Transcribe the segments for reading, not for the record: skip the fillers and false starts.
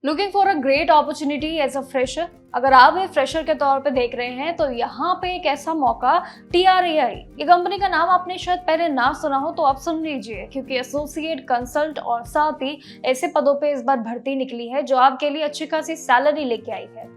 Looking for a great opportunity as a fresher. अगर आप एक फ्रेशर के तौर पे देख रहे हैं तो यहाँ पे एक ऐसा मौका TRAI, ये कंपनी का नाम आपने शायद पहले ना सुना हो तो आप सुन लीजिए, क्योंकि एसोसिएट कंसल्ट और साथ ही ऐसे पदों पे इस बार भर्ती निकली है जो आपके लिए अच्छी खासी सैलरी लेके आई है।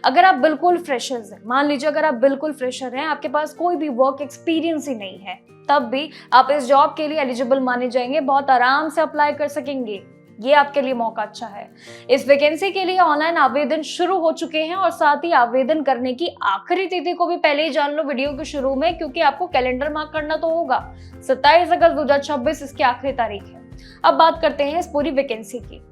अगर आप बिल्कुल फ्रेशर्स हैं, मान लीजिए अगर आप बिल्कुल फ्रेशर हैं, आपके पास कोई भी वर्क एक्सपीरियंस ही नहीं है, तब भी आप इस जॉब के लिए एलिजिबल माने जाएंगे, बहुत आराम से अप्लाई कर सकेंगे। ये आपके लिए मौका अच्छा है। इस वैकेंसी के लिए ऑनलाइन आवेदन शुरू हो चुके हैं और साथ ही आवेदन करने की आखिरी तिथि को भी पहले ही जान लो वीडियो के शुरू में, क्योंकि आपको कैलेंडर मार्क करना तो होगा। 27 अगस्त 2026 इसकी आखिरी तारीख है। अब बात करते हैं इस पूरी वैकेंसी की।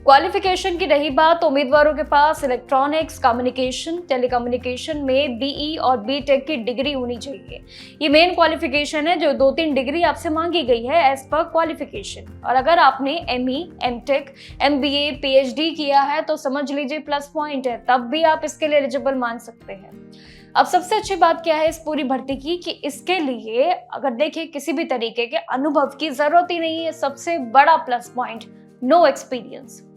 क्वालिफिकेशन की रही बात, उम्मीदवारों के पास इलेक्ट्रॉनिक्स, कम्युनिकेशन, टेलीकम्युनिकेशन में BE और BTech की डिग्री होनी चाहिए। ये मेन क्वालिफिकेशन है जो 2-3 डिग्री आपसे मांगी गई है एज पर क्वालिफिकेशन। और अगर आपने ME, MTech, MBA, PhD किया है तो समझ लीजिए प्लस पॉइंट है, तब भी आप इसके लिए एलिजिबल मान सकते हैं। अब सबसे अच्छी बात क्या है इस पूरी भर्ती की कि इसके लिए अगर देखिए किसी भी तरीके के अनुभव की जरूरत ही नहीं है। सबसे बड़ा प्लस पॉइंट, नो एक्सपीरियंस।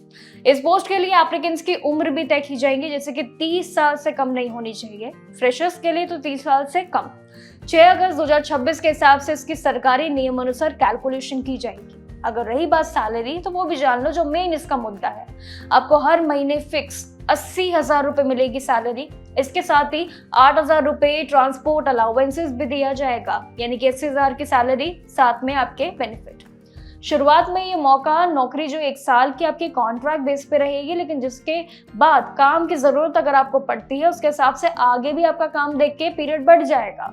इस पोस्ट के लिए एप्लीकेंट्स की उम्र भी तय की जाएंगी, जैसे कि 30 साल से कम नहीं होनी चाहिए। फ्रेशर्स के लिए तो 30 साल से कम। 6 अगस्त 2026 के हिसाब से इसकी सरकारी नियम अनुसार कैलकुलेशन की जाएगी। अगर रही बात सैलरी, तो वो भी जान लो जो मेन इसका मुद्दा है। आपको हर महीने फिक्स 80,000 रुपए मिलेगी सैलरी। इसके साथ ही 8,000 रुपए ट्रांसपोर्ट अलाउंसेस भी दिया जाएगा, यानी कि 80,000 की सैलरी, साथ में आपके बेनिफिट। शुरुआत में ये मौका नौकरी जो 1 साल की आपकी कॉन्ट्रैक्ट बेस पे रहेगी, लेकिन जिसके बाद काम की जरूरत अगर आपको पड़ती है उसके हिसाब से आगे भी आपका काम देख के पीरियड बढ़ जाएगा।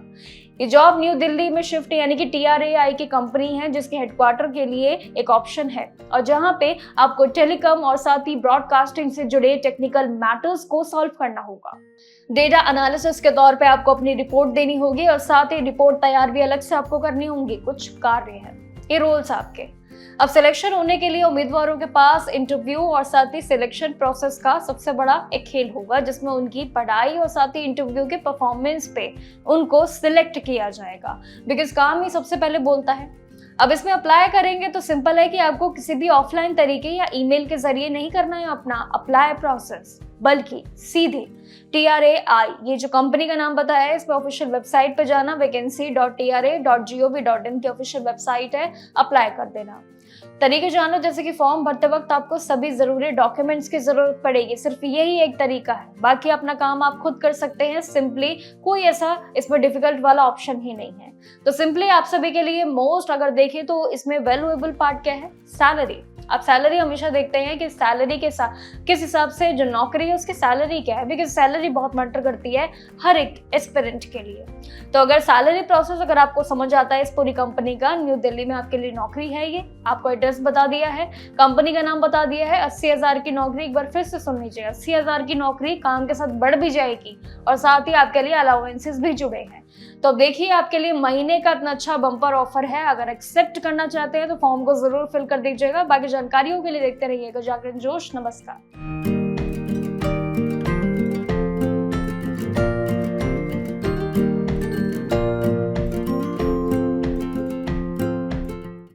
ये जॉब न्यू दिल्ली में शिफ्ट यानी कि TRAI की कंपनी है, जिसके हेडक्वार्टर के लिए एक ऑप्शन है और जहां पे आपको टेलीकॉम और साथ ही ब्रॉडकास्टिंग से जुड़े टेक्निकल मैटर्स को सॉल्व करना होगा। डेटा एनालिसिस के तौर पे आपको अपनी रिपोर्ट देनी होगी और साथ ही रिपोर्ट तैयार भी अलग से आपको करनी होंगी। कुछ कार्य हैं, ये रोल्स आपके। अब सिलेक्शन होने के लिए उम्मीदवारों के पास इंटरव्यू और साथ ही सिलेक्शन प्रोसेस का सबसे बड़ा एक खेल होगा, जिसमें उनकी पढ़ाई और साथ ही इंटरव्यू के परफॉर्मेंस पे उनको सिलेक्ट किया जाएगा, बिकॉज काम ही सबसे पहले बोलता है। अब इसमें अप्लाई करेंगे तो सिंपल है कि आपको किसी भी ऑफलाइन तरीके या ईमेल के जरिए नहीं करना है अपना अप्लाई प्रोसेस, बल्कि सीधे TRAI, ये जो कंपनी का नाम बताया है, इस पे ऑफिशियल वेबसाइट पे जाना, vacancy.tra.gov.in की ऑफिशियल वेबसाइट है, अप्लाई कर देना। तरीके जानो, जैसे कि फॉर्म भरते वक्त आपको सभी जरूरी डॉक्यूमेंट्स की जरूरत पड़ेगी। सिर्फ यही एक तरीका है, बाकी अपना काम आप खुद कर सकते हैं सिंपली। कोई ऐसा इसमें डिफिकल्ट वाला ऑप्शन ही नहीं है। तो सिंपली आप सभी के लिए मोस्ट अगर देखें तो इसमें वैल्यूएबल पार्ट क्या है, सैलरी। आप सैलरी हमेशा देखते हैं कि सैलरी के साथ किस हिसाब से जो नौकरी है उसकी सैलरी क्या है, बिकॉज सैलरी बहुत मैटर करती है हर एक एस्पिरेंट के लिए। तो अगर सैलरी प्रोसेस अगर आपको समझ आता है इस पूरी कंपनी का, न्यू दिल्ली में आपके लिए नौकरी है, ये आपको एड्रेस बता दिया है, कंपनी का नाम बता दिया है, 80,000 की नौकरी। एक बार फिर से सुन लीजिए, 80,000 की नौकरी काम के साथ बढ़ भी जाएगी और साथ ही आपके लिए अलाउंसेस भी जुड़े हैं। तो देखिए आपके लिए महीने का इतना अच्छा बम्पर ऑफर है। अगर एक्सेप्ट करना चाहते हैं तो फॉर्म को जरूर फिल कर दीजिएगा। बाकी जानकारियों के लिए देखते रहिएगा जागरण जोश। नमस्कार।